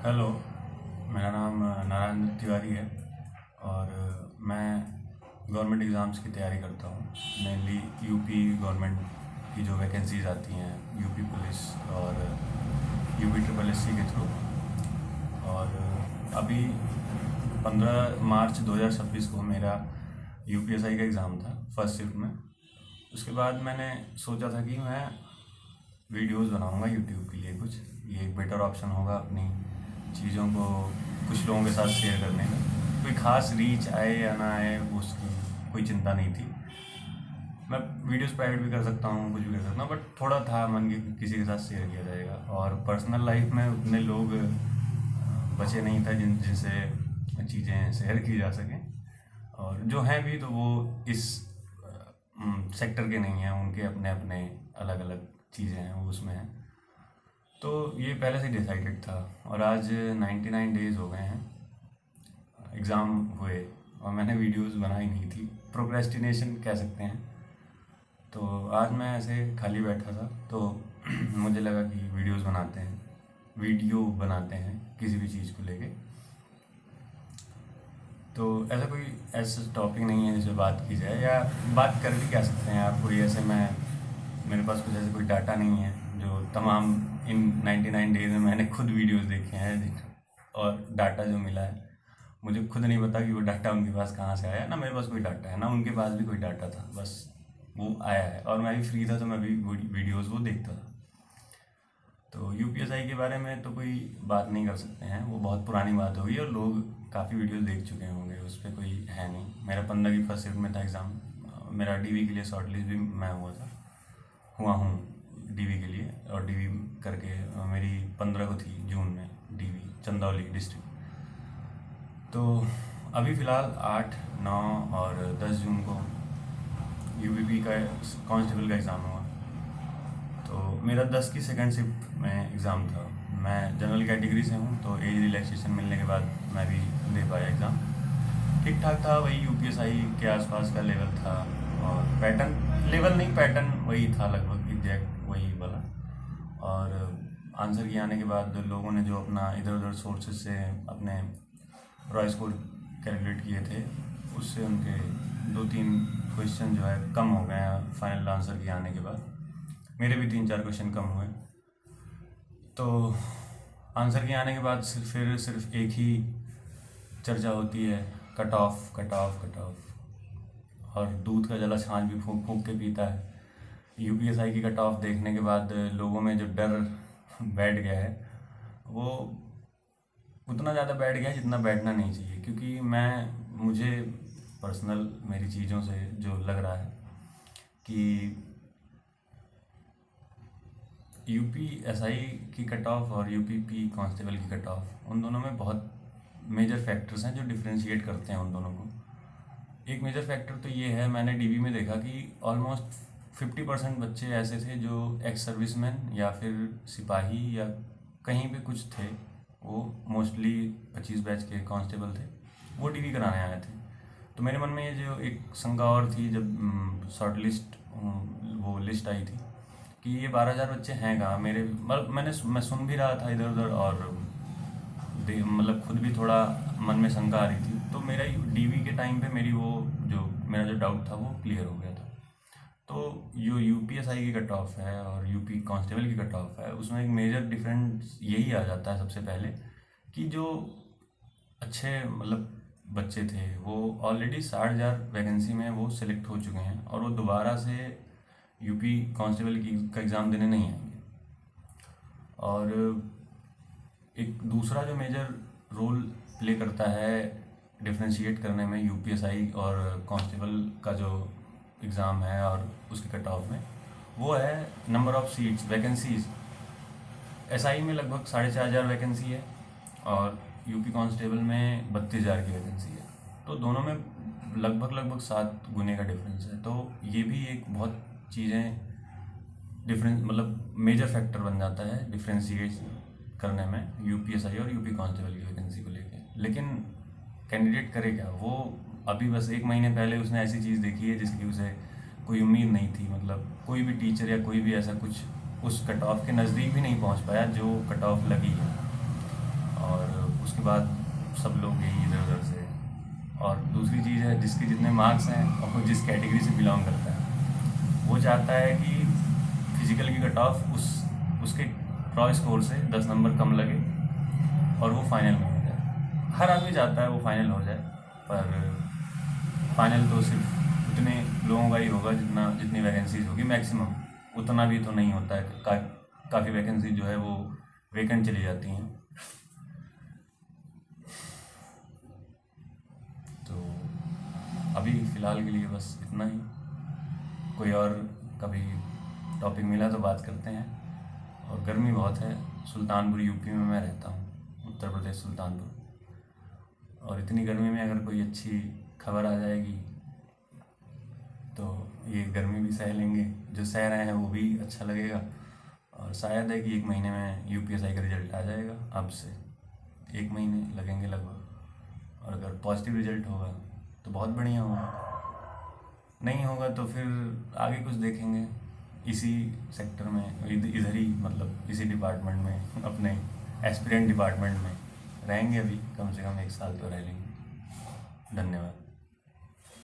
Hello. मेरा नाम नारायण तिवारी है और मैं गवर्नमेंट एग्ज़ाम्स की तैयारी करता हूँ। मेनली यूपी गवर्नमेंट की जो वैकेंसीज आती हैं, यूपी पुलिस और यूपी ट्रिपल एससी के थ्रू। और अभी 15 मार्च 2026 को मेरा यूपीएसआई का एग्ज़ाम था फर्स्ट शिफ्ट में। उसके बाद मैंने सोचा था कि मैं वीडियोस बनाऊंगा यूट्यूब के लिए। कुछ ये एक बेटर ऑप्शन होगा अपनी चीज़ों को कुछ लोगों के साथ शेयर करने का। कोई ख़ास रीच आए या ना आए उसकी कोई चिंता नहीं थी। मैं वीडियोस प्राइवेट भी कर सकता हूँ, कुछ भी कर सकता हूँ, बट थोड़ा था मन की किसी के साथ शेयर किया जाएगा। और पर्सनल लाइफ में उतने लोग बचे नहीं था जिनसे चीज़ें शेयर की जा सकें, और जो हैं भी तो वो इस सेक्टर के नहीं हैं। उनके अपने अपने अलग अलग चीज़ें हैं, वो उसमें हैं। तो ये पहले से डिसाइडेड था। और आज 99 डेज़ हो गए हैं एग्ज़ाम हुए और मैंने वीडियोस बनाई नहीं थी। प्रोक्रेस्टिनेशन कह सकते हैं। तो आज मैं ऐसे खाली बैठा था तो मुझे लगा कि वीडियो बनाते हैं किसी भी चीज़ को लेके। तो ऐसा टॉपिक नहीं है जिस पे बात की जाए, या बात कर भी क्या सकते हैं आप। कोई ऐसे मेरे पास कुछ ऐसे कोई डाटा नहीं है जो तमाम इन 99 डेज में मैंने खुद वीडियोस देखे हैं। और डाटा जो मिला है मुझे खुद नहीं पता कि वो डाटा उनके पास कहाँ से आया। ना मेरे पास कोई डाटा है, ना उनके पास भी कोई डाटा था, बस वो आया है। और मैं भी फ्री था तो मैं भी वीडियोज़ वो देखता था। तो यूपीएसआई के बारे में तो कोई बात नहीं कर सकते हैं, वो बहुत पुरानी बात होगी और लोग काफ़ी वीडियोस देख चुके होंगे, उस पर कोई है नहीं। मेरा 15 की फर्स्ट शिफ्ट में था एग्ज़ाम। मेरा डीवी के लिए शॉर्ट लिस्ट भी मैं हुआ हूँ डीवी के लिए। और डीवी करके मेरी 15 को थी जून में डीवी चंदौली डिस्ट्रिक्ट। तो अभी फ़िलहाल 8, 9 और 10 जून को यूपीपी का कांस्टेबल का एग्ज़ाम हुआ। तो मेरा 10 की सेकंड शिफ्ट में एग्ज़ाम था। मैं जनरल कैटेगरी से हूँ तो एज रिलैक्सेशन मिलने के बाद मैं भी दे पाया एग्ज़ाम। ठीक ठाक था, वही यूपीएसआई के आसपास का लेवल था। और पैटर्न वही था, लगभग एग्जैक्ट वही वाला। और आंसर की आने के बाद लोगों ने जो अपना इधर उधर सोर्सेज से अपने रॉय स्कोर कैलकुलेट किए थे, उससे उनके 2-3 क्वेश्चन जो है कम हो गए हैं फाइनल आंसर के आने के बाद। मेरे भी 3-4 क्वेश्चन कम हुए। तो आंसर के आने के बाद सिर्फ एक ही चर्चा होती है, cut off cut off cut off. और दूध का जला छाछ भी फूंक फूंक के पीता है। यूपीएसआई की कट ऑफ देखने के बाद लोगों में जो डर बैठ गया है वो उतना ज़्यादा बैठ गया है जितना बैठना नहीं चाहिए। क्योंकि मुझे पर्सनल मेरी चीज़ों से जो लग रहा है कि यूपीएसआई की कट ऑफ और यूपीपी कांस्टेबल की कट ऑफ, उन दोनों में बहुत मेजर फैक्टर्स हैं जो डिफ्रेंशिएट करते हैं उन दोनों को। एक मेजर फैक्टर तो ये है, मैंने डीबी में देखा कि ऑलमोस्ट 50% बच्चे ऐसे थे जो एक्स सर्विसमैन या फिर सिपाही या कहीं पे कुछ थे। वो मोस्टली 25 बैच के कांस्टेबल थे, वो डीबी कराने आए थे। तो मेरे मन में ये जो एक शंका और थी जब शॉर्ट लिस्ट वो लिस्ट आई थी कि ये 12,000 बच्चे हैं कहाँ। मैं सुन भी रहा था इधर उधर, और मतलब खुद भी थोड़ा मन में शंका आ रही थी। तो मेरा डीवी के टाइम पे मेरा जो डाउट था वो क्लियर हो गया था। तो जो यूपीएसआई की कट ऑफ है और यूपी कांस्टेबल की कट ऑफ है, उसमें एक मेजर डिफरेंस यही आ जाता है सबसे पहले कि जो अच्छे मतलब बच्चे थे वो ऑलरेडी 60,000 वैकेंसी में वो सिलेक्ट हो चुके हैं और वो दोबारा से यूपी कांस्टेबल का एग्ज़ाम देने नहीं आएंगे। और एक दूसरा जो मेजर रोल प्ले करता है डिफ्रेंशिएट करने में यूपीएसआई और कांस्टेबल का जो एग्ज़ाम है और उसके कट ऑफ में, वो है number of seats, vacancies. SI में लगभग 4,500 वैकेंसी है और यूपी कांस्टेबल में 32,000 की वैकेंसी है। तो दोनों में लगभग 7 गुने का डिफरेंस है। तो ये भी एक बहुत चीज़ें डिफरेंस मतलब मेजर फैक्टर बन जाता है डिफ्रेंशिएट करने में यूपीएसआई और यूपी कांस्टेबल की वैकेंसी को लेके। लेकिन कैंडिडेट करे क्या? वो अभी बस 1 महीने पहले उसने ऐसी चीज़ देखी है जिसकी उसे कोई उम्मीद नहीं थी। मतलब कोई भी टीचर या कोई भी ऐसा कुछ उस कट ऑफ के नज़दीक भी नहीं पहुंच पाया जो कट ऑफ लगी है। और उसके बाद सब लोग यही इधर उधर से। और दूसरी चीज़ है, जिसके जितने मार्क्स हैं और वो जिस कैटेगरी से बिलोंग करता है, वो चाहता है कि फिजिकल की कट ऑफ उसके क्रॉ स्कोर से 10 नंबर कम लगे और वो फाइनल में हो जाए। हर आदमी चाहता है वो फाइनल हो जाए, पर फाइनल तो सिर्फ उतने लोगों का ही होगा जितनी वैकेंसीज होगी मैक्सिमम। उतना भी तो नहीं होता है, काफ़ी वैकेंसी जो है वो वेकेंट चली जाती हैं। तो अभी फ़िलहाल के लिए बस इतना ही। कोई और कभी टॉपिक मिला तो बात करते हैं। और गर्मी बहुत है। सुल्तानपुर यूपी में मैं रहता हूँ, उत्तर प्रदेश सुल्तानपुर। और इतनी गर्मी में अगर कोई अच्छी खबर आ जाएगी तो ये गर्मी भी सह लेंगे, जो सह रहे हैं वो भी अच्छा लगेगा। और शायद है कि 1 महीने में यूपीएसआई का रिज़ल्ट आ जाएगा। अब से 1 महीने लगेंगे लगभग। और अगर पॉजिटिव रिज़ल्ट होगा तो बहुत बढ़िया होगा, नहीं होगा तो फिर आगे कुछ देखेंगे। इसी सेक्टर में इधर ही, मतलब इसी डिपार्टमेंट में, अपने एस्पिरेंट डिपार्टमेंट में रहेंगे। अभी कम से कम 1 साल तो रह लेंगे। धन्यवाद।